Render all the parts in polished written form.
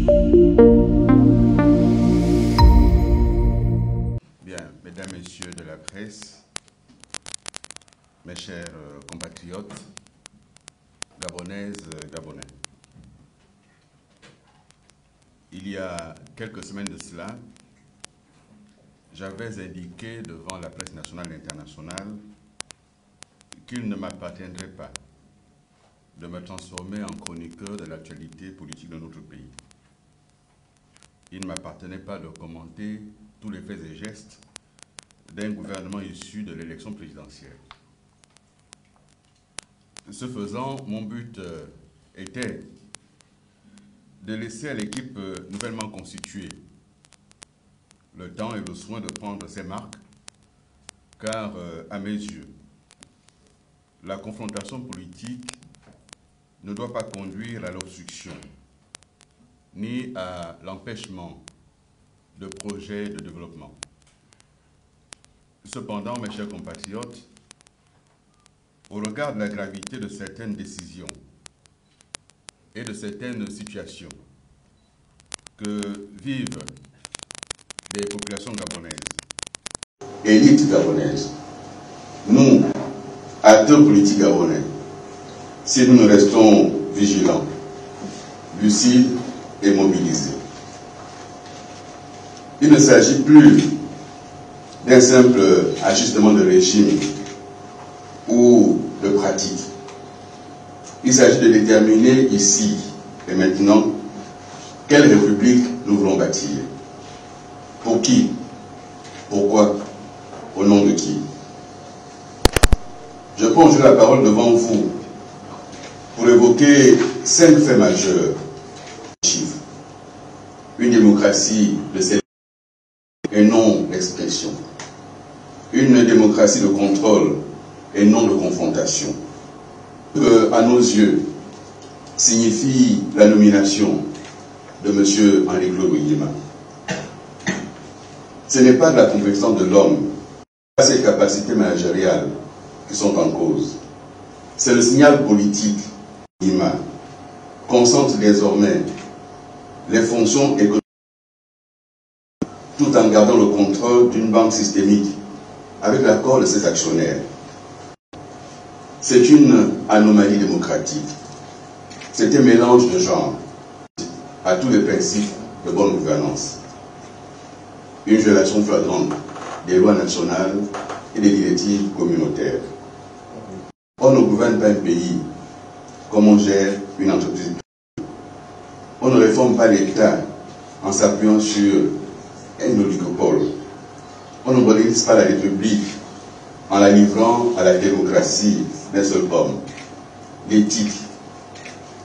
Bien, mesdames, messieurs de la presse, mes chers compatriotes, gabonaises, gabonais. Il y a quelques semaines de cela, j'avais indiqué devant la presse nationale et internationale qu'il ne m'appartiendrait pas de me transformer en chroniqueur de l'actualité politique de notre pays. Il ne m'appartenait pas de commenter tous les faits et gestes d'un gouvernement issu de l'élection présidentielle. Ce faisant, mon but était de laisser à l'équipe nouvellement constituée le temps et le soin de prendre ses marques, car à mes yeux, la confrontation politique ne doit pas conduire à l'obstruction, ni à l'empêchement de projets de développement. Cependant, mes chers compatriotes, au regard de la gravité de certaines décisions et de certaines situations que vivent les populations gabonaises, élite gabonaise, nous, acteurs politiques gabonais, si nous ne restons vigilants, lucides et mobilisés. Il ne s'agit plus d'un simple ajustement de régime ou de pratique. Il s'agit de déterminer ici et maintenant quelle république nous voulons bâtir. Pour qui? Pourquoi? Au nom de qui? Je prends aujourd'hui la parole devant vous pour évoquer 5 faits majeurs. Une démocratie de celle et non d'expression. Une démocratie de contrôle et non de confrontation. À nos yeux, signifie la nomination de M. Henri-Claude Nguema. Ce n'est pas de la compétence de l'homme, pas ses capacités managériales qui sont en cause. C'est le signal politique Nguema concentre désormais les fonctions économiques tout en gardant le contrôle d'une banque systémique avec l'accord de ses actionnaires. C'est une anomalie démocratique. C'est un mélange de genres à tous les principes de bonne gouvernance. Une violation flagrante des lois nationales et des directives communautaires. On ne gouverne pas un pays comme on gère une entreprise. On ne réforme pas l'État en s'appuyant sur un oligopole. On ne modélise pas la République en la livrant à la démocratie d'un seul homme. L'éthique,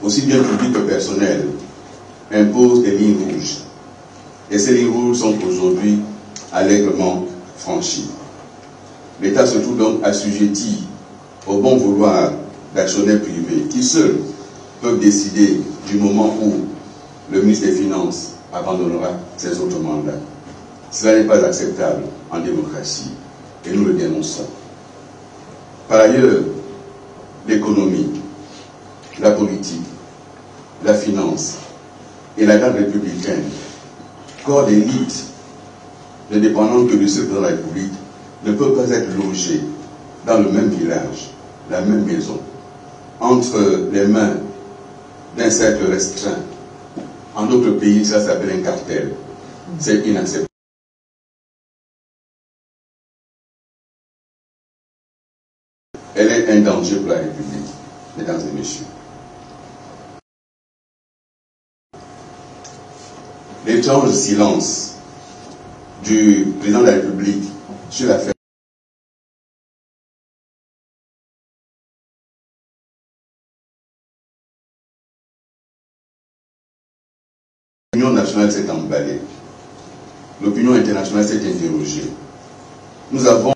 aussi bien publique que personnelle, impose des lignes rouges. Et ces lignes rouges sont aujourd'hui allègrement franchies. L'État se trouve donc assujetti au bon vouloir d'actionnaires privés qui seuls peuvent décider du moment où le ministre des Finances abandonnera ses autres mandats. Cela n'est pas acceptable en démocratie et nous le dénonçons. Par ailleurs, l'économie, la politique, la finance et la garde républicaine, corps d'élite ne dépendant que du seul président de la République, ne peuvent pas être logés dans le même village, la même maison, entre les mains d'un cercle restreint. En d'autres pays, ça s'appelle un cartel. C'est inacceptable. Elle est un danger pour la République, mesdames et messieurs. L'étrange silence du président de la République sur l'affaire l'opinion nationale s'est emballée. L'opinion internationale s'est interrogée. Nous avons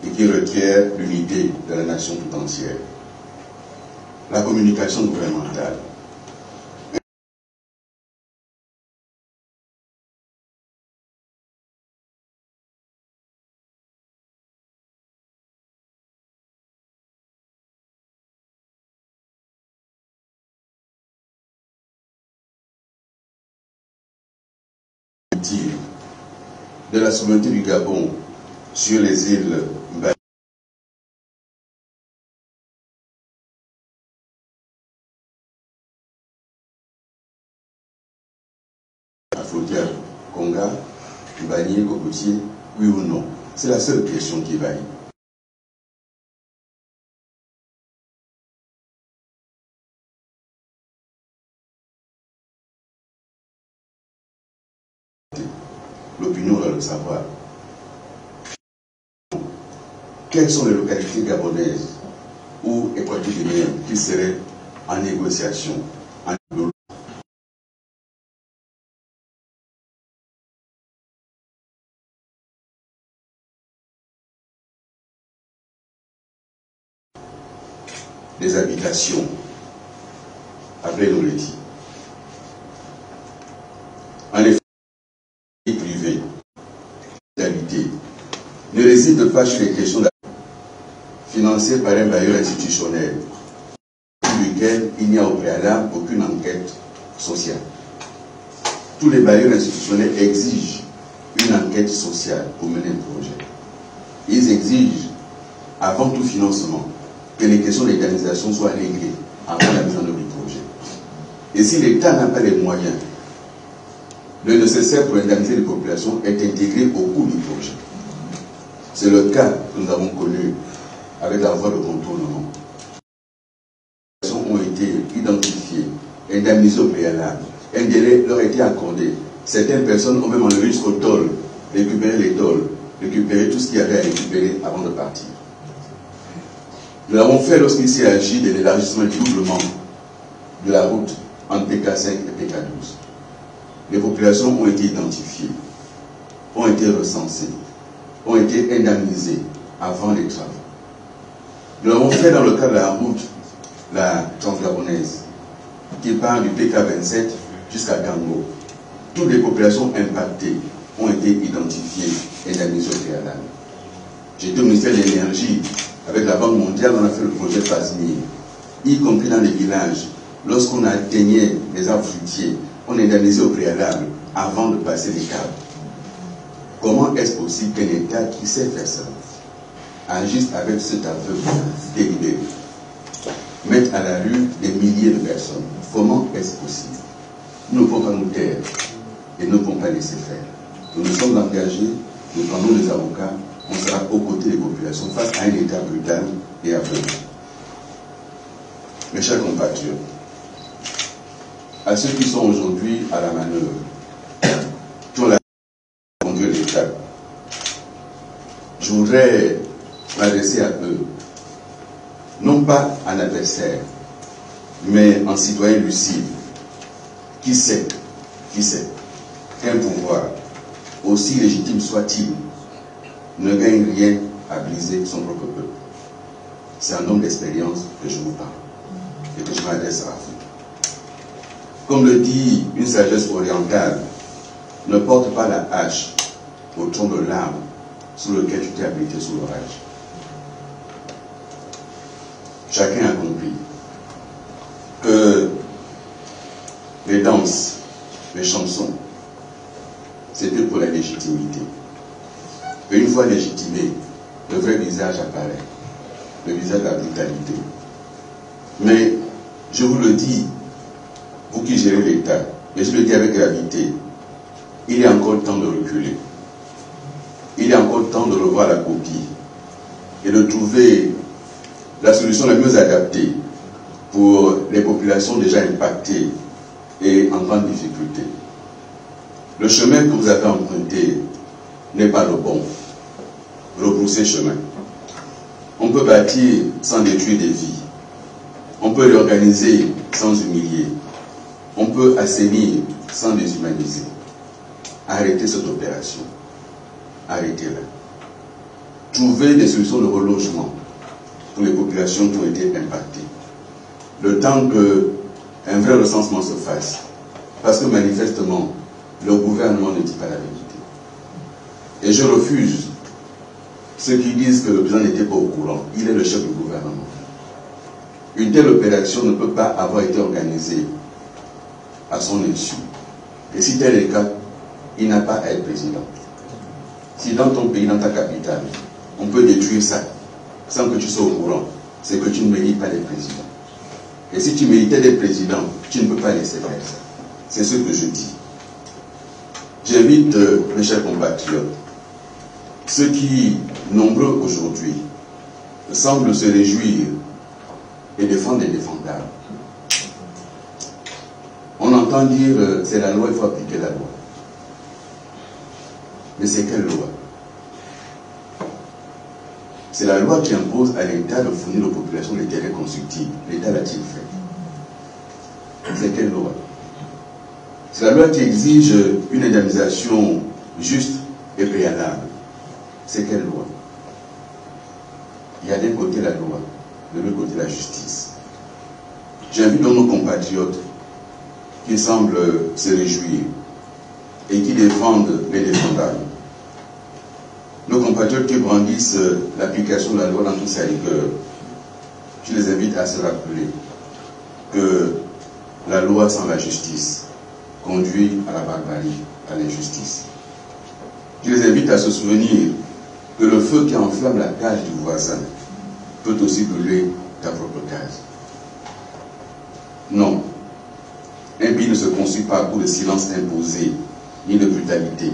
et qui requiert l'unité de la nation tout entière. La communication gouvernementale. définitive de la souveraineté du Gabon sur les îles Mbaye, la frontière Konga, Mbagné, Cocotier, oui ou non? C'est la seule question qui vaille. L'opinion doit le savoir. Quelles sont les localités gabonaises ou équatoriennes qui seraient en négociation, en des habitations, appelez-nous les dit. En effet, les privés d'habiter ne résident pas sur les questions financées par un bailleur institutionnel, pour lequel il n'y a au préalable aucune enquête sociale. Tous les bailleurs institutionnels exigent une enquête sociale pour mener un projet. Ils exigent, avant tout financement, que les questions d'organisation soient réglées avant la mise en œuvre du projet. Et si l'État n'a pas les moyens, le nécessaire pour indemniser les populations est intégré au coût du projet. C'est le cas que nous avons connu avec la voie de contournement. Les populations ont été identifiées, indemnisées au préalable. Un délai leur a été accordé. Certaines personnes ont même enlevé jusqu'au tôle, récupéré les tôles, récupéré tout ce qu'il y avait à récupérer avant de partir. Nous l'avons fait lorsqu'il s'est agi de l'élargissement du doublement de la route entre PK5 et PK12. Les populations ont été identifiées, ont été recensées, ont été indemnisées avant les travaux. Nous l'avons fait dans le cas de la route, la transgabonaise, qui part du PK27 jusqu'à Gango. Toutes les populations impactées ont été identifiées et indemnisées au préalable. J'étais au ministère de l'Énergie. Avec la Banque mondiale, on a fait le projet FASMIR, y compris dans les villages. Lorsqu'on atteignait les arbres fruitiers, on indemnisait au préalable avant de passer les câbles. Comment est-ce possible qu'un État qui sait faire ça agisse avec cet aveu délibéré, mette à la rue des milliers de personnes? Comment est-ce possible? Nous ne pouvons pas nous taire et nous ne pouvons pas laisser faire. Nous nous sommes engagés, nous prenons les avocats, on sera aux côtés des populations face à un État brutal et aveugle. Mes chers compatriotes, à ceux qui sont aujourd'hui à la manœuvre, qui ont la conduire l'État, je voudrais m'adresser à eux, non pas un adversaire, mais un citoyen lucide, qui sait qu'un pouvoir, aussi légitime soit-il, ne gagne rien à briser son propre peuple. C'est un homme d'expérience que je vous parle et que je m'adresse à vous. Comme le dit une sagesse orientale, ne porte pas la hache au tronc de l'arbre sous lequel tu t'es abrité sous l'orage. Chacun a compris que les danses, les chansons, c'était pour la légitimité. Et une fois légitimé, le vrai visage apparaît, le visage de la brutalité. Mais je vous le dis, vous qui gérez l'État, et je le dis avec gravité, il est encore temps de reculer. Il est encore temps de revoir la copie et de trouver la solution la mieux adaptée pour les populations déjà impactées et en grande difficulté. Le chemin que vous avez emprunté n'est pas le bon. Rebrousser chemin. On peut bâtir sans détruire des vies. On peut réorganiser sans humilier. On peut assainir sans déshumaniser. Arrêtez cette opération. Arrêtez-la. Trouvez des solutions de relogement pour les populations qui ont été impactées. Le temps qu'un vrai recensement se fasse. Parce que manifestement, le gouvernement ne dit pas la vérité. Et je refuse ceux qui disent que le président n'était pas au courant. Il est le chef du gouvernement. Une telle opération ne peut pas avoir été organisée à son insu. Et si tel est le cas, il n'a pas à être président. Si dans ton pays, dans ta capitale, on peut détruire ça sans que tu sois au courant, c'est que tu ne mérites pas d'être président. Et si tu méritais d'être président, tu ne peux pas laisser faire ça. C'est ce que je dis. J'invite mes chers compatriotes, ceux qui, nombreux aujourd'hui, semblent se réjouir et défendre l'indéfendable. On entend dire c'est la loi, il faut appliquer la loi. Mais c'est quelle loi? C'est la loi qui impose à l'État de fournir aux populations les terrains constructibles. L'État l'a-t-il fait? C'est quelle loi? C'est la loi qui exige une indemnisation juste et préalable. C'est quelle loi? Il y a d'un côté la loi, de l'autre côté la justice. J'invite donc nos compatriotes qui semblent se réjouir et qui défendent les défendables. Nos compatriotes qui brandissent l'application de la loi dans toute sa rigueur, je les invite à se rappeler que la loi sans la justice conduit à la barbarie, à l'injustice. Je les invite à se souvenir que le feu qui enflamme la cage du voisin peut aussi brûler ta propre cage. Non, un pays ne se construit pas pour le silence imposé, ni de brutalité.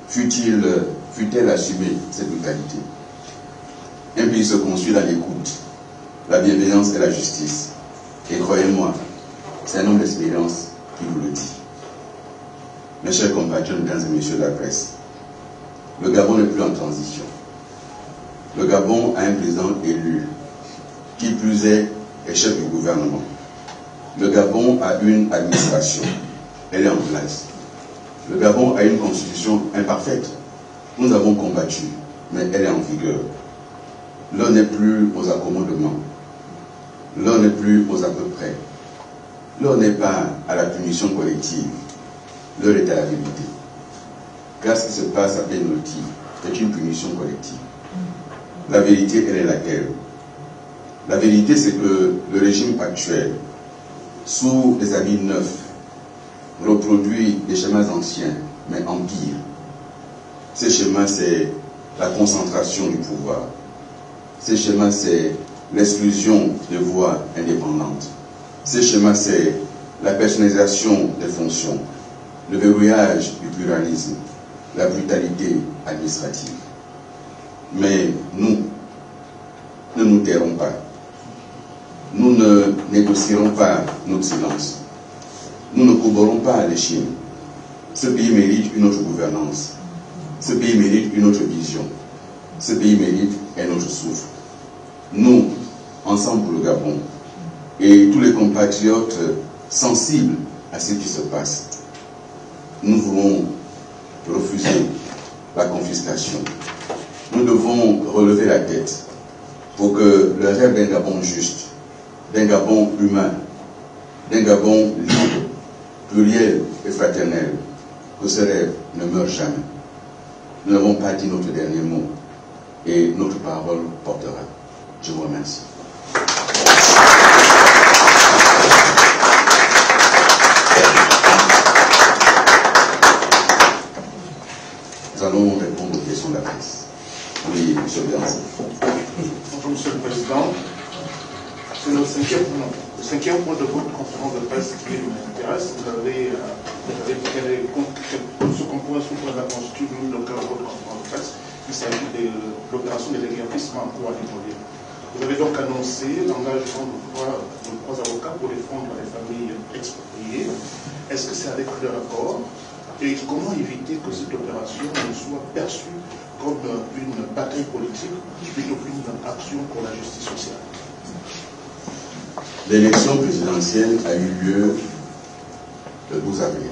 Fut-elle assumée, cette brutalité? Un pays se construit dans l'écoute, la bienveillance et la justice. Et croyez-moi, c'est un homme d'expérience qui vous le dit. Mes chers compatriotes, mesdames et messieurs de la presse, le Gabon n'est plus en transition. Le Gabon a un président élu, qui plus est chef du gouvernement. Le Gabon a une administration, elle est en place. Le Gabon a une constitution imparfaite. Nous avons combattu, mais elle est en vigueur. L'heure n'est plus aux accommodements. L'heure n'est plus aux à peu près. L'heure n'est pas à la punition collective. L'heure est à la vérité. Car ce qui se passe à Pénolti est une punition collective. La vérité, elle est laquelle? La vérité, c'est que le régime actuel, sous des habits neufs, reproduit des schémas anciens, mais en pire. Ces schémas, c'est la concentration du pouvoir. Ces schémas, c'est l'exclusion de voix indépendantes. Ces schémas, c'est la personnalisation des fonctions, le verrouillage du pluralisme, la brutalité administrative. Mais nous ne nous tairons pas. Nous ne négocierons pas notre silence. Nous ne courberons pas les Chines. Ce pays mérite une autre gouvernance. Ce pays mérite une autre vision. Ce pays mérite un autre souffle. Nous, ensemble pour le Gabon, et tous les compatriotes sensibles à ce qui se passe, nous voulons refuser la confiscation. Nous devons relever la tête pour que le rêve d'un Gabon juste, d'un Gabon humain, d'un Gabon libre, pluriel et fraternel, que ce rêve ne meure jamais. Nous n'avons pas dit notre dernier mot et notre parole portera. Je vous remercie. Nous allons répondre aux questions de la presse. Oui, M. Béancé. Bonjour, Monsieur le Président. C'est le cinquième point de votre conférence de presse qui m'intéresse. Vous avez ce qu'on pourrait constituer le cœur de votre conférence de presse. Il s'agit de l'opération de l'éclaircissement pour Adémolé. Vous avez donc annoncé l'engagement de trois avocats pour défendre les familles expropriées. Est-ce que c'est avec leur accord? Et comment éviter que cette opération ne soit perçue comme une bataille politique, plutôt qu'une action pour la justice sociale? L'élection présidentielle a eu lieu le 12 avril.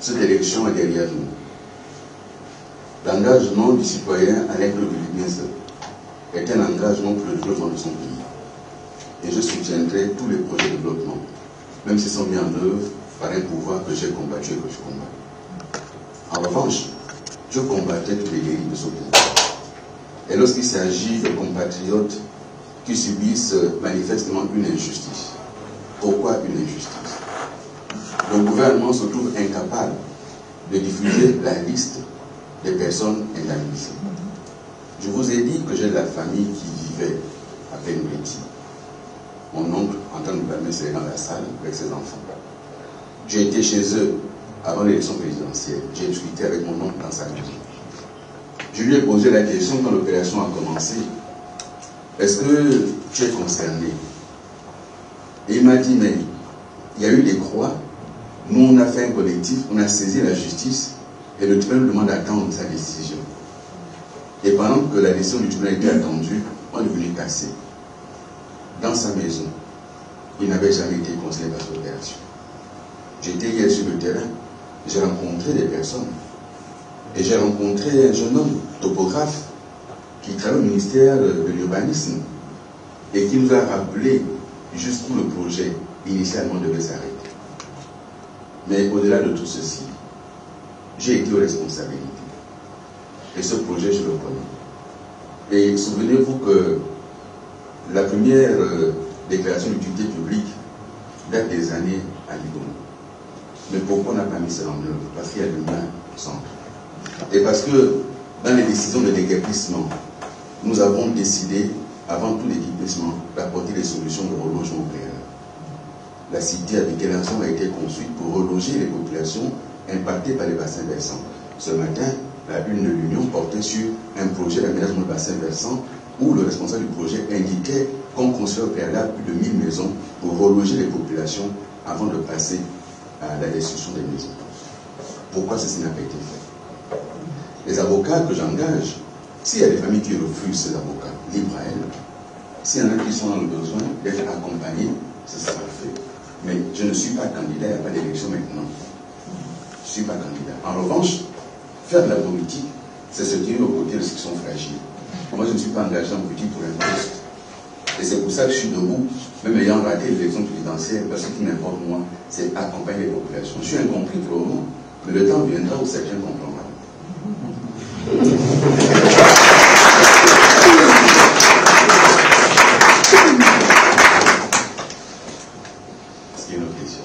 Cette élection est derrière nous. L'engagement du citoyen à l'aigle de l'Église est un engagement pour le développement de son pays. Et je soutiendrai tous les projets de développement, même s'ils sont mis en œuvre par un pouvoir que j'ai combattu et que je combats. En revanche, je combattais toutes les dérives de ce pouvoir. Et lorsqu'il s'agit de compatriotes qui subissent manifestement une injustice. Pourquoi une injustice? Le gouvernement se trouve incapable de diffuser la liste des personnes indemnisées. Je vous ai dit que j'ai de la famille qui vivait à Penoueti. Mon oncle, Antoine Mbamé, c'est dans la salle avec ses enfants. J'ai été chez eux avant l'élection présidentielle. J'ai discuté avec mon oncle dans sa maison. Je lui ai posé la question quand l'opération a commencé. Est-ce que tu es concerné? Et il m'a dit, mais il y a eu des croix. Nous, on a fait un collectif, on a saisi la justice et le tribunal demande d'attendre sa décision. Et pendant que la décision du tribunal était attendue, on est venu casser. Dans sa maison, il n'avait jamais été concerné par cette opération. J'étais hier sur le terrain, j'ai rencontré des personnes. Et j'ai rencontré un jeune homme, topographe, qui travaille au ministère de l'urbanisme et qui nous a rappelé jusqu'où le projet initialement devait s'arrêter. Mais au-delà de tout ceci, j'ai été aux responsabilités. Et ce projet, je le connais. Et souvenez-vous que la première déclaration d'utilité publique date des années à Ligon. Mais pourquoi on n'a pas mis cela en œuvre? Parce qu'il y a l'humain au centre. Et parce que dans les décisions de déguerpissement, nous avons décidé, avant tout déguerpissement, d'apporter des solutions de relogement au préalable. La cité avec Guélançon a été construite pour reloger les populations impactées par les bassins versants. Ce matin, la une de l'Union portait sur un projet d'aménagement de bassin versant où le responsable du projet indiquait qu'on construit au préalable plus de 1000 maisons pour reloger les populations avant de passer à la destruction des maisons. Pourquoi ceci n'a pas été fait? Les avocats que j'engage, s'il y a des familles qui refusent ces avocats, libre à elles. S'il y en a qui sont dans le besoin d'être accompagnés, ce sera fait. Mais je ne suis pas candidat, il n'y a pas d'élection maintenant. Je ne suis pas candidat. En revanche, faire de la politique, c'est se tenir aux côtés de ceux qui sont fragiles. Moi, je ne suis pas engagé en politique pour un poste. Et c'est pour ça que je suis debout, même ayant raté l'élection présidentielle, parce que ce qui m'importe, moi, c'est accompagner les populations. Je suis incompris pour le moment, mais le temps viendra où certains comprendront. Est-ce qu'il y a une autre question?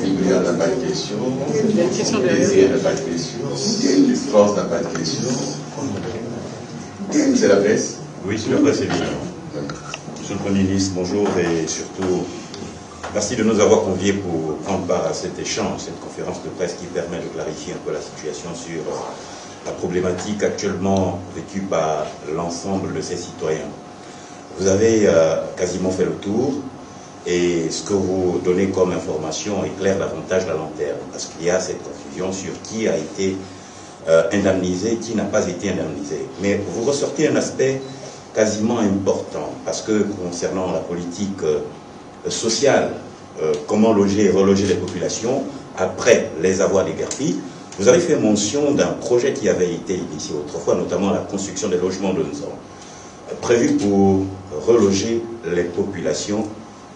Il n'y a pas de question. Il n'y a pas de question. France n'a pas de question. C'est la presse? Oui, c'est la presse, évidemment. Monsieur le Premier ministre, bonjour et surtout, merci de nous avoir conviés pour prendre part à cet échange, cette conférence de presse qui permet de clarifier un peu la situation sur la problématique actuellement vécue par l'ensemble de ces citoyens. Vous avez quasiment fait le tour et ce que vous donnez comme information éclaire davantage la lanterne parce qu'il y a cette confusion sur qui a été indemnisé, qui n'a pas été indemnisé. Mais vous ressortez un aspect quasiment important parce que concernant la politique sociale, comment loger et reloger les populations après les avoir déguerpis, vous avez fait mention d'un projet qui avait été initié autrefois, notamment la construction des logements de Nzon, prévu pour reloger les populations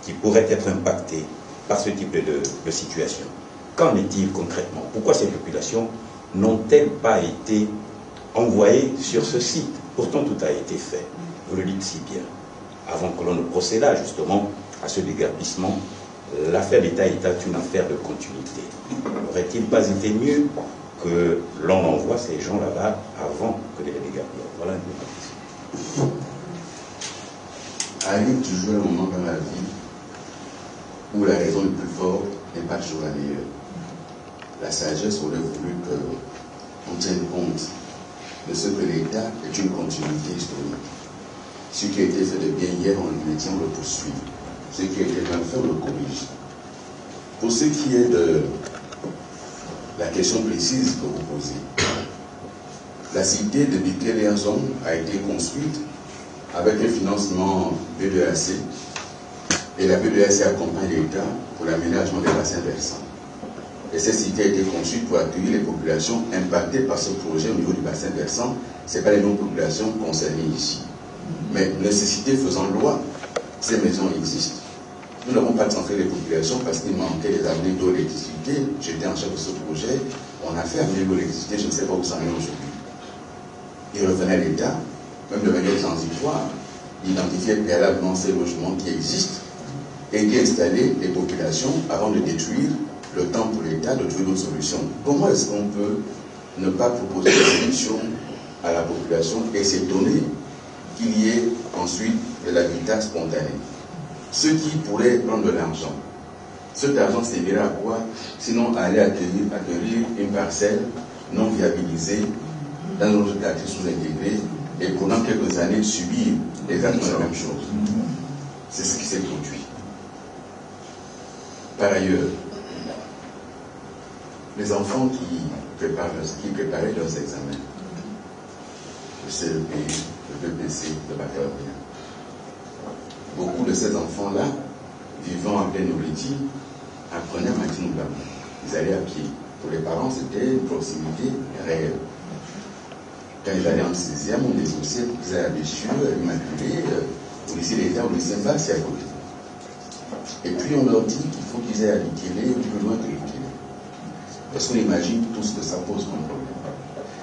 qui pourraient être impactées par ce type de situation. Qu'en est-il concrètement? Pourquoi ces populations n'ont-elles pas été envoyées sur ce site? Pourtant, tout a été fait. Vous le dites si bien. Avant que l'on ne procédât justement à ce déguerpissement, l'affaire d'État est une affaire de continuité. N'aurait-il pas été mieux que l'on envoie ces gens là-bas avant que les déguerpir? Voilà un peu ma question. Arrive toujours un moment dans la vie où la raison le plus forte n'est pas toujours la meilleure. La sagesse aurait voulu qu'on tienne compte de ce que l'État est une continuité historique. Ce qui a été fait de bien hier, on le maintient, on le poursuit. Ce qui a été mal fait, on le corrige. Pour ce qui est de la question précise que vous posez, la cité de Biké-Léanzon a été construite avec un financement PDAC et la PDAC accompagne l'État pour l'aménagement des bassins versants. Et cette cité a été construite pour accueillir les populations impactées par ce projet au niveau du bassin versant. Ce n'est pas les non-populations concernées ici. Mais nécessité faisant loi, ces maisons existent. Nous n'avons pas transféré les populations parce qu'il manquait des avenues d'eau et d'électricité. J'étais en charge de ce projet. On a fait amener l'électricité, je ne sais pas où ça en est aujourd'hui. Il revenait à l'État, même de manière transitoire, d'identifier préalablement ces logements qui existent et d'y installer les populations avant de détruire, le temps pour l'État de trouver une solution. Comment est-ce qu'on peut ne pas proposer une solution à la population et s'étonner qu'il y ait ensuite de l'habitat spontané? Ceux qui pourraient prendre de l'argent, cet argent servirait à quoi? Sinon à aller acquérir une parcelle non viabilisée dans notre quartier sous-intégré et pendant quelques années subir exactement la même chose. C'est ce qui s'est produit. Par ailleurs, les enfants qui préparaient leurs examens, le CEP, le BPC, le baccalauréat, beaucoup de ces enfants-là, vivant en pleine Obliti, apprenaient à Matinouba. Ils allaient à pied. Pour les parents, c'était une proximité réelle. Quand ils allaient en 6e, on négociait pour qu'ils aillent à Béchue, à l'Immaculée, au lycée d'État, au lycée Mba, c'est à côté. Et puis on leur dit qu'il faut qu'ils aillent à l'Ikélé ou plus loin que l'Ikélé. Parce qu'on imagine tout ce que ça pose comme problème.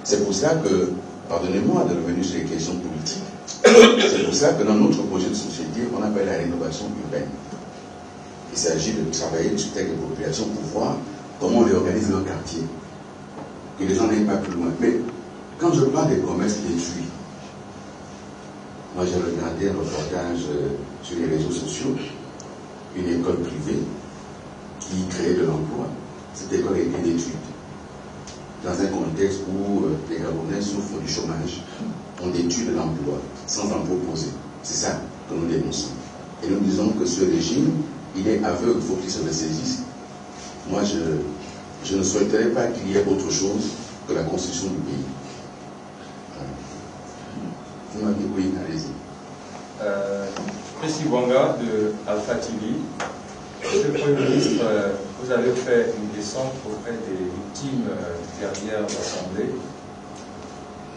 C'est pour ça que, pardonnez-moi de revenir sur les questions politiques, c'est pour ça que dans notre projet de société, on appelle la rénovation urbaine. Il s'agit de travailler sur les populations pour voir comment on réorganise leur quartier. Que les gens n'aillent pas plus loin. Mais quand je parle des commerces détruits, moi j'ai regardé un reportage sur les réseaux sociaux, une école privée qui créait de l'emploi. Cette école a été détruite. Dans un contexte où les Gabonais souffrent du chômage, on détruit de l'emploi sans en proposer. C'est ça que nous dénonçons. Et nous disons que ce régime, il est aveugle, il faut qu'il se ressaisisse. Moi, je ne souhaiterais pas qu'il y ait autre chose que la construction du pays. Vous m'avez dit oui, allez-y. Précis Bouanga de Alpha TV. Monsieur le Premier ministre, vous avez fait une descente auprès des victimes derrière l'Assemblée.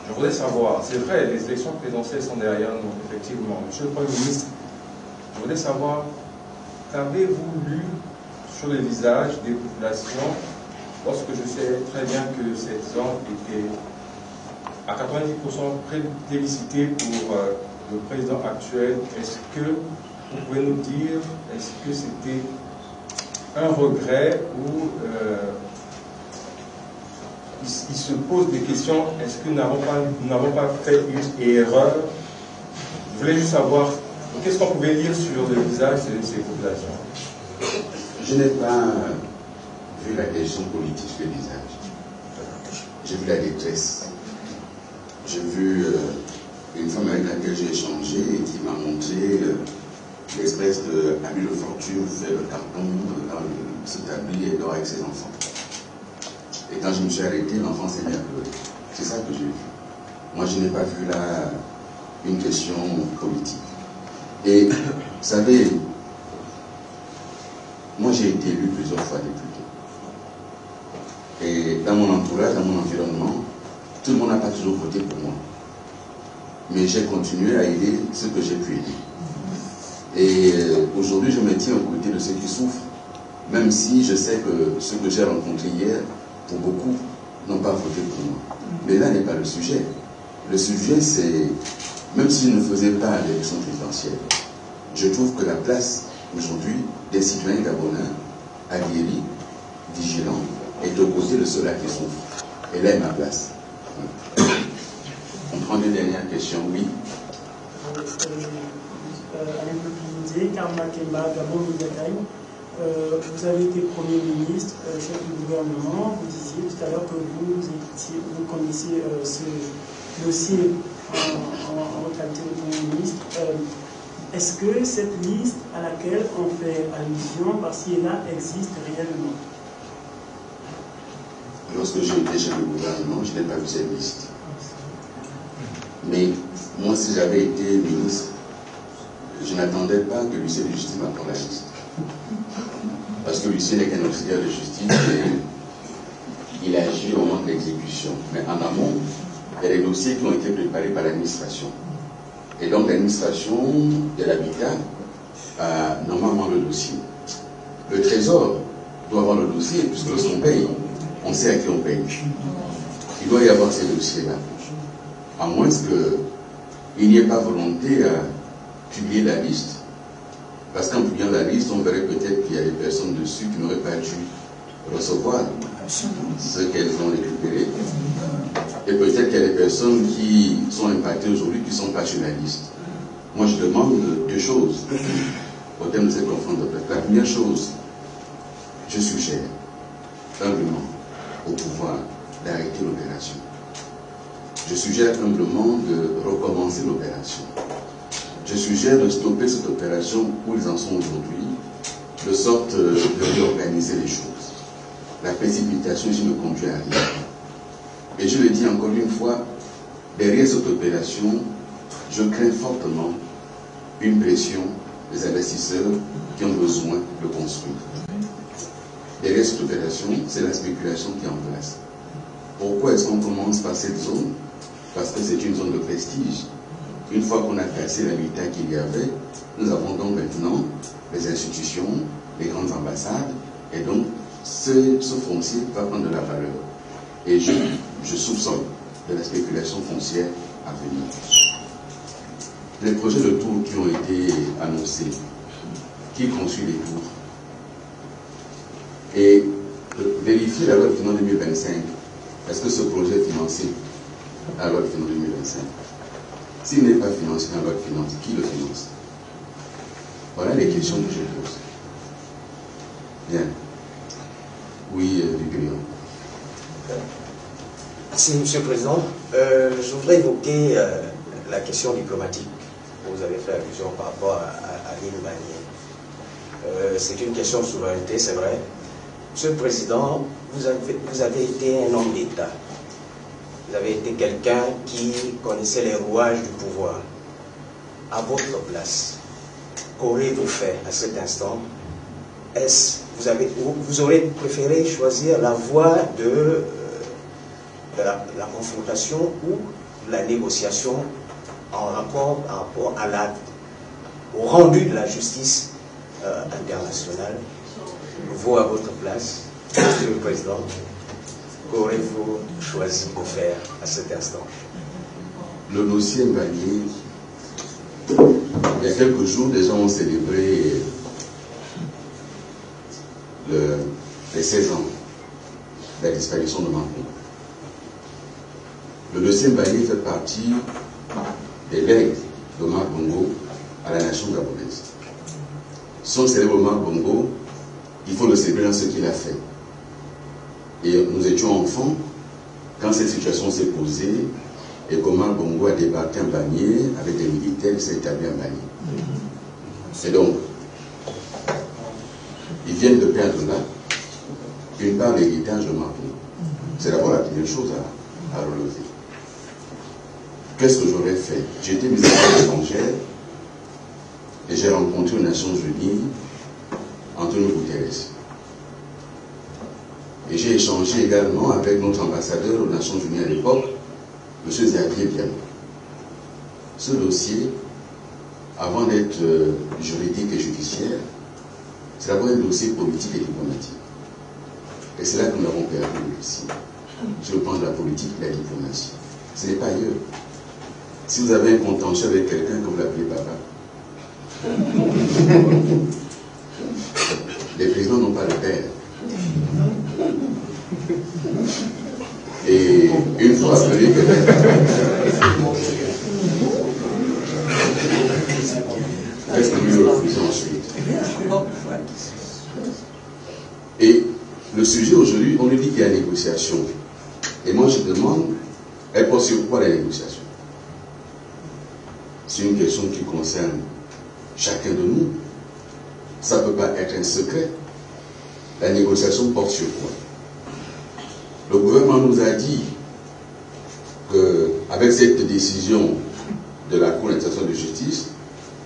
Je voudrais savoir, c'est vrai, les élections présidentielles sont derrière nous, effectivement. Monsieur le Premier ministre, je voudrais savoir, qu'avez-vous lu sur le visage des populations lorsque je sais très bien que ces gens étaient à 90% plébiscités pour le président actuel? Est-ce que vous pouvez nous dire, est-ce que c'était un regret ou il se pose des questions, est-ce que nous n'avons pas fait une erreur? Je voulais juste savoir, qu'est-ce qu'on pouvait lire sur le visage de ces populations? Je n'ai pas vu la question politique sur le visage. J'ai vu la détresse. J'ai vu une femme avec laquelle j'ai échangé et qui m'a montré l'espèce d'habit de fortune fait le tampon dans ce tablier et dort avec ses enfants. Et quand je me suis arrêté, l'enfant s'est mis à pleurer. C'est ça que j'ai vu. Moi, je n'ai pas vu là une question politique. Et vous savez, moi j'ai été élu plusieurs fois député. Et dans mon entourage, dans mon environnement, tout le monde n'a pas toujours voté pour moi. Mais j'ai continué à aider ceux que j'ai pu aider. Et aujourd'hui, je me tiens aux côtés de ceux qui souffrent, même si je sais que ceux que j'ai rencontrés hier, pour beaucoup, n'ont pas voté pour moi. Mais là n'est pas le sujet. Le sujet, c'est, même si je ne faisais pas l'élection présidentielle, je trouve que la place aujourd'hui des citoyens gabonais, aguerris, vigilants, est aux côtés de ceux-là qui souffrent. Et là est ma place. On prend une dernière question, oui. Alain Pepinidé, Karma Kemba, Gabon Midakaï. Vous avez été Premier ministre, chef du gouvernement. Vous disiez tout à l'heure que vous connaissiez ce dossier en qualité de Premier ministre. Est-ce que cette liste à laquelle on fait allusion par-ci et là existe réellement? Lorsque j'ai été chef du gouvernement, je n'ai pas vu cette liste. Mais moi, si j'avais été ministre, je n'attendais pas que l'huissier de justice m'apprenne la liste. Parce que l'huissier n'est qu'un auxiliaire de justice et il agit au moment de l'exécution. Mais en amont, il y a des dossiers qui ont été préparés par l'administration. Et donc l'administration de l'habitat a normalement le dossier. Le trésor doit avoir le dossier puisque lorsqu'on paye, on sait à qui on paye. Il doit y avoir ces dossiers-là. À moins qu'il n'y ait pas volonté à publier la liste. Parce qu'en publiant la liste, on verrait peut-être qu'il y a des personnes dessus qui n'auraient pas dû recevoir ce qu'elles ont récupéré. Et peut-être qu'il y a des personnes qui sont impactées aujourd'hui qui ne sont pas sur la liste. Moi, je demande deux choses au terme de cette conférence de presse. La première chose, je suggère humblement au pouvoir d'arrêter l'opération. Je suggère humblement de recommencer l'opération. Je suggère de stopper cette opération où ils en sont aujourd'hui, de sorte de réorganiser les choses. La précipitation ici ne conduit à rien. Et je le dis encore une fois, derrière cette opération, je crains fortement une pression des investisseurs qui ont besoin de construire. Derrière cette opération, c'est la spéculation qui est en place. Pourquoi est-ce qu'on commence par cette zone? Parce que c'est une zone de prestige. Une fois qu'on a cassé l'habitat qu'il y avait, nous avons donc maintenant les institutions, les grandes ambassades, et donc ce foncier va prendre de la valeur. Et je soupçonne de la spéculation foncière à venir. Les projets de tours qui ont été annoncés, qui construit les tours, et vérifier la loi de finances 2025. Est-ce que ce projet est financé à la loi de finances 2025? S'il n'est pas financé dans la loi de finances, qui le finance? Voilà les questions que je pose. Bien. Oui, Duguillon. Merci, Monsieur le Président. Je voudrais évoquer la question diplomatique. Vous avez fait allusion par rapport à Aline Bannier. C'est une question de souveraineté, c'est vrai. Monsieur le Président, vous avez été un homme d'État. Vous avez été quelqu'un qui connaissait les rouages du pouvoir. À votre place, qu'aurez-vous fait à cet instant? Vous aurez préféré choisir la voie de la confrontation ou la négociation en rapport au rendu de la justice internationale? Vous, à votre place, Monsieur le Président, qu'aurez-vous choisi de faire à cet instant? Le dossier Mbagnier, il y a quelques jours, des gens ont célébré les 16 ans de la disparition de Marc Bongo. Le dossier Mbagnier fait partie des legs de Marc Bongo à la nation gabonaise. Son célèbre Marc Bongo, il faut le célébrer dans ce qu'il a fait. Et nous étions enfants quand cette situation s'est posée et que Marc Bongo a débarqué en Mbagnier avec des militaires qui s'est établi en Mbagnier. Et donc, ils viennent de perdre là une part de l'héritage de Marc Bongo. C'est d'abord la première chose à relever. Qu'est-ce que j'aurais fait? J'ai été ministre des Affaires étrangères et j'ai rencontré aux Nations Unies Antonio Guterres. Et j'ai échangé également avec notre ambassadeur aux Nations Unies à l'époque, M. Xavier Biano. Ce dossier, avant d'être juridique et judiciaire, c'est d'abord un dossier politique et diplomatique. Et c'est là que nous avons perdu ici, sur le plan de la politique et de la diplomatie. Ce n'est pas ailleurs. Si vous avez un contentieux avec quelqu'un, que vous l'appelez papa. Les présidents n'ont pas de père. Et une fois appelé quelqu'un, est-ce que lui le refuser ensuite? Et le sujet aujourd'hui, on lui dit qu'il y a négociation. Et moi je demande, elle porte sur quoi la négociation? C'est une question qui concerne chacun de nous. Ça ne peut pas être un secret. La négociation porte sur quoi? Le gouvernement nous a dit qu'avec cette décision de la Cour internationale de justice,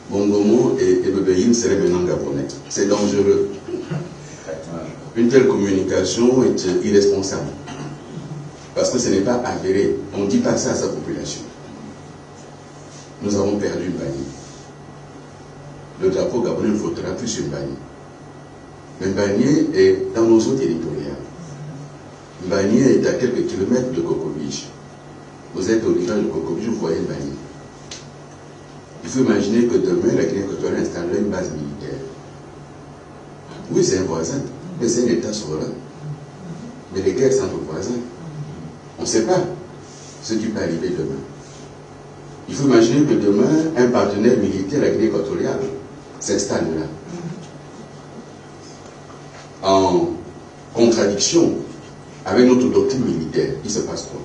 Bongomo et Bebeyin seraient maintenant gabonais. C'est dangereux. Une telle communication est irresponsable. Parce que ce n'est pas avéré. On ne dit pas ça à sa population. Nous avons perdu Mbagnier. Le drapeau gabonais ne flottera plus sur Mbagnier. Mais Mbagnier est dans nos eaux territoriales. Mbani est à quelques kilomètres de Kokobich. Vous êtes au rivage de Kokobich, vous voyez Mbani. Il faut imaginer que demain, la Guinée équatoriale installerait une base militaire. Oui, c'est un voisin, mais c'est un État souverain. Mais les guerres sont entre voisins. On ne sait pas ce qui peut arriver demain. Il faut imaginer que demain, un partenaire militaire, la Guinée équatoriale, s'installe là. En contradiction avec notre doctrine militaire, il se passe quoi?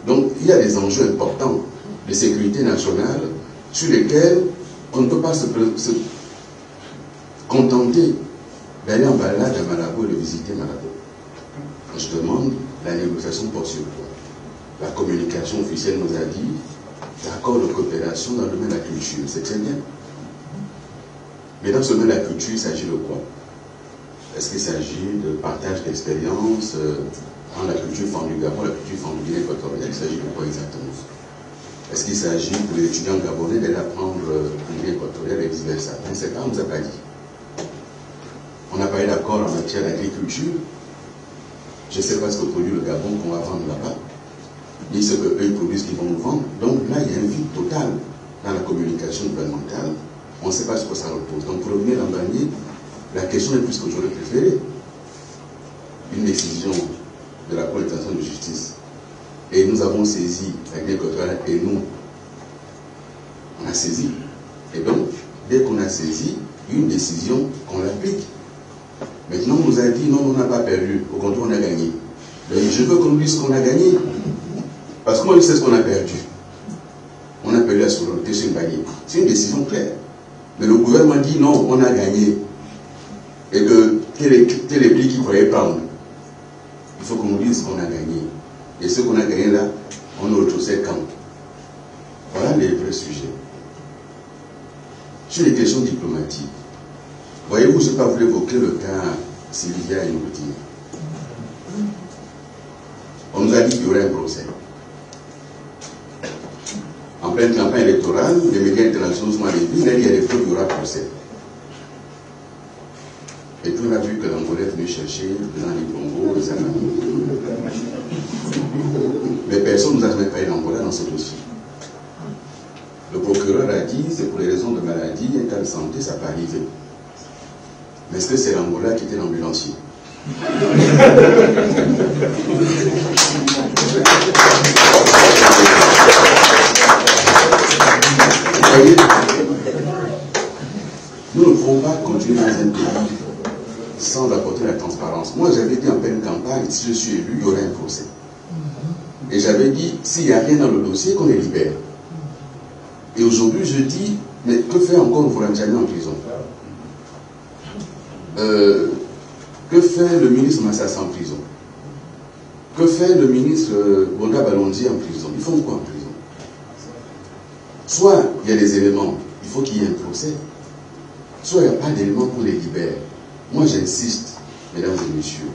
Donc, il y a des enjeux importants de sécurité nationale sur lesquels on ne peut pas se contenter d'aller en balade à Malabo et de visiter Malabo. Je demande, la négociation porte sur quoi? La communication officielle nous a dit l'accord de coopération dans le domaine de la culture, c'est très bien. Mais dans ce domaine de la culture, il s'agit de quoi? Est-ce qu'il s'agit de partage d'expérience dans la culture femme du Gabon, la culture femme du Guinée équatoriale? Il s'agit de quoi exactement? Est-ce qu'il s'agit pour les étudiants gabonais d'aller apprendre le Guinée équatoriale et vice-versa? On ne sait pas, on ne nous a pas dit. On n'a pas eu d'accord en matière d'agriculture. Je ne sais pas ce que produit le Gabon qu'on va vendre là-bas, ni ce qu'eux ils produisent qu'ils vont nous vendre. Donc là, il y a un vide total dans la communication gouvernementale. On ne sait pas ce que ça repose. Donc pour revenir en Mbani, la question est plus que j'aurais préféré. Une décision de la Cour internationale de justice. Et nous avons saisi la Guinée équatoriale et nous, on a saisi. Et donc, dès qu'on a saisi, une décision qu'on l'applique. Maintenant, on nous a dit non, on n'a pas perdu. Au contraire, on a gagné. Mais je veux qu'on nous dise qu'on a gagné. Parce que moi, je sais ce qu'on a perdu. On a perdu la souveraineté sur Mbani. C'est une décision claire. Mais le gouvernement dit non, on a gagné. Et que tel est le pli qu'il croyait prendre. Il faut qu'on nous dise qu'on a gagné. Et ce qu'on a gagné là, on a retroussé quand? Voilà les vrais sujets. Sur les questions diplomatiques, voyez-vous, je n'ai pas voulu évoquer le cas Sylvia et Nourtine. On nous a dit qu'il y aurait un procès. En pleine campagne électorale, les médias internationaux sont allés dire qu'il y a des preuves, il y aura procès. Et puis on a vu que l'Angola est venu chercher le président Ali Bongo, les amis. Mais personne ne nous a jamais parlé d'Angola dans ce dossier. Le procureur a dit, c'est pour les raisons de maladie, un cas de santé, ça peut arriver. Mais est-ce que c'est l'Angola qui était l'ambulancier? Vous voyez, nous ne pouvons pas continuer dans un pays sans apporter la transparence. Moi, j'avais dit en pleine campagne, si je suis élu, il y aurait un procès. Et j'avais dit, s'il n'y a rien dans le dossier, qu'on les libère. Et aujourd'hui, je dis, mais que fait encore Vourandiani en prison? Que fait le ministre Massassa en prison? Que fait le ministre Bonda Balondi en prison? Ils font quoi en prison? Soit il y a des éléments, il faut qu'il y ait un procès, soit il n'y a pas d'éléments qu'on les libère. Moi j'insiste, mesdames et messieurs,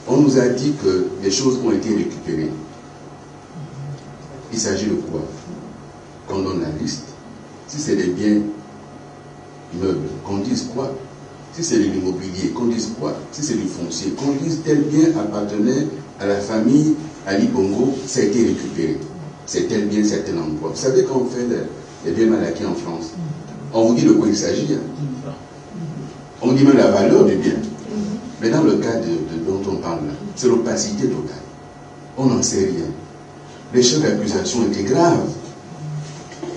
on nous a dit que les choses ont été récupérées. Il s'agit de quoi? Qu'on donne la liste. Si c'est des biens meubles, qu'on dise quoi? Si c'est de l'immobilier, qu'on dise quoi? Si c'est du foncier, qu'on dise tel bien appartenait à la famille Ali Bongo, ça a été récupéré. C'est tel bien, c'est tel endroit. Vous savez, quand on fait les biens mal acquis en France, on vous dit de quoi il s'agit. Hein? On dit même la valeur du bien. Mais dans le cas dont on parle là, c'est l'opacité totale. On n'en sait rien. Les chefs d'accusation étaient graves.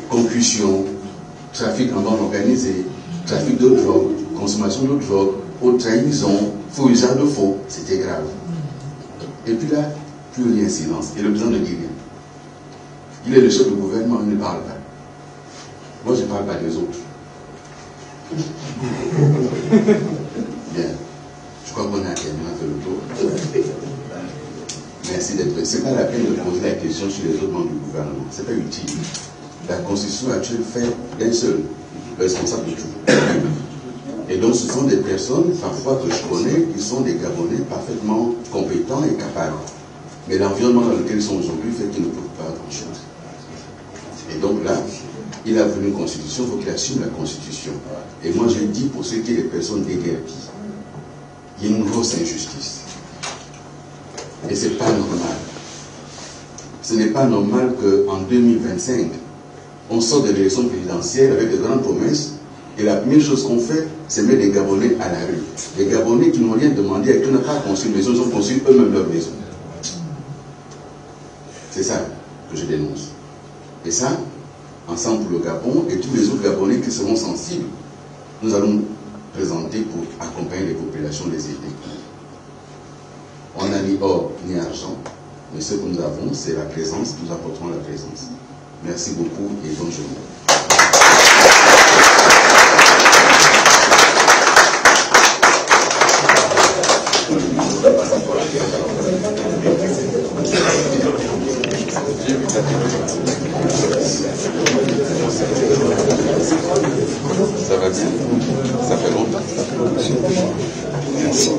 Concussion, trafic en bande organisée, trafic de drogue, consommation de drogue, haute trahison, faux usage de faux, c'était grave. Et puis là, plus rien, silence. Et le président ne dit rien. Il est le chef du gouvernement, il ne parle pas. Moi, je ne parle pas des autres. Bien. Je crois qu'on a tellement fait le tour. Merci d'être venu. Ce n'est pas la peine de poser la question sur les autres membres du gouvernement. Ce n'est pas utile. La constitution actuelle fait d'un seul responsable de tout. Et donc ce sont des personnes, parfois que je connais, qui sont des Gabonais parfaitement compétents et capables. Mais l'environnement dans lequel ils sont aujourd'hui fait qu'ils ne peuvent pas grand-chose. Et donc là, il a voulu une constitution, il faut qu'il assume la constitution. Et moi je dis pour ceux qui sont des personnes déguerpies, il y a une grosse injustice. et ce n'est pas normal. Ce n'est pas normal qu'en 2025, on sort de l'élection présidentielle avec de grandes promesses et la première chose qu'on fait, c'est mettre les Gabonais à la rue. Les Gabonais qui n'ont rien demandé et qui n'ont pas construit une maison, ils ont construit eux-mêmes leur maison. C'est ça que je dénonce. Et ça, Ensemble pour le Gabon et tous les autres Gabonais qui seront sensibles, nous allons présenter pour accompagner les populations, les aider. On n'a ni or ni argent, mais ce que nous avons, c'est la présence, nous apporterons la présence. Merci beaucoup et bonne journée. Ça va bien? Ça fait longtemps? Merci.